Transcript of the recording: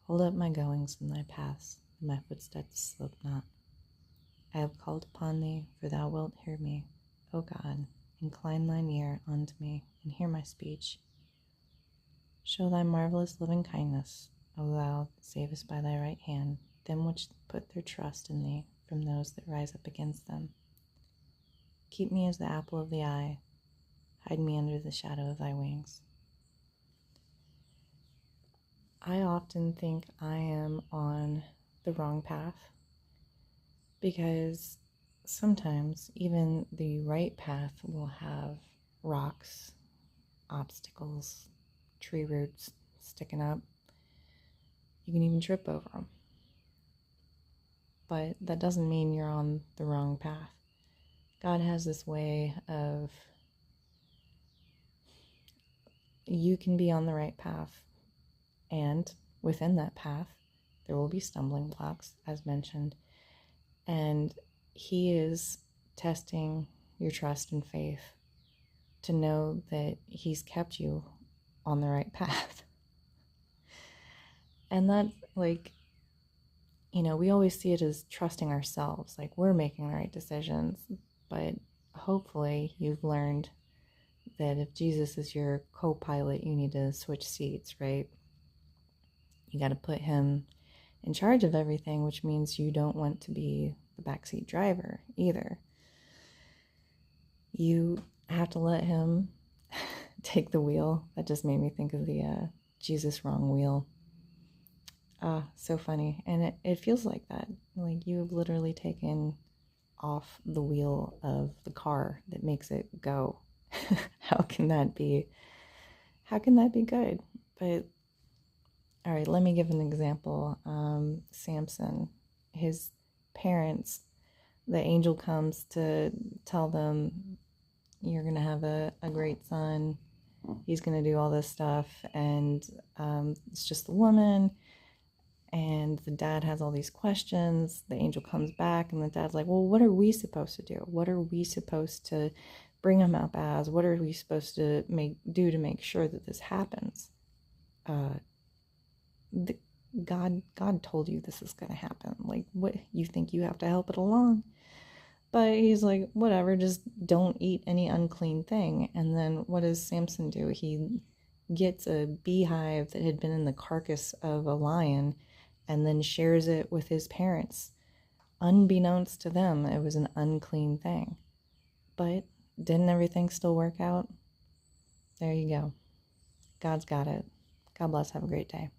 Hold up my goings in thy paths, that my footsteps slope not. I have called upon thee, for thou wilt hear me. O God, incline thine ear unto me, and hear my speech. Show thy marvelous loving kindness, O thou that savest by thy right hand them which put their trust in thee from those that rise up against them. Keep me as the apple of the eye. Hide me under the shadow of thy wings. I often think I am on the wrong path because sometimes even the right path will have rocks, obstacles, tree roots sticking up. You can even trip over them. But that doesn't mean you're on the wrong path. God has this way of, you can be on the right path, and within that path there will be stumbling blocks, as mentioned, and He is testing your trust and faith to know that He's kept you on the right path. And that, we always see it as trusting ourselves, like we're making the right decisions, but hopefully you've learned that if Jesus is your co-pilot, you need to switch seats, right? You got to put Him in charge of everything, which means you don't want to be the backseat driver either. You have to let Him take the wheel. That just made me think of the Jesus wrong wheel. So funny. And it feels like that. Like you have literally taken off the wheel of the car that makes it go. How can that be good? But all right, let me give an example. Samson, his parents, the angel comes to tell them, you're going to have a great son. He's going to do all this stuff. And it's just the woman. And the dad has all these questions. The angel comes back and the dad's like, well, what are we supposed to do? What are we supposed to bring him up as? What are we supposed to do to make sure that this happens? God told you this is going to happen. Like, what, you think you have to help it along? But he's like, whatever, just don't eat any unclean thing. And then what does Samson do? He gets a beehive that had been in the carcass of a lion and then shares it with his parents. Unbeknownst to them, it was an unclean thing. But didn't everything still work out? There you go. God's got it. God bless. Have a great day.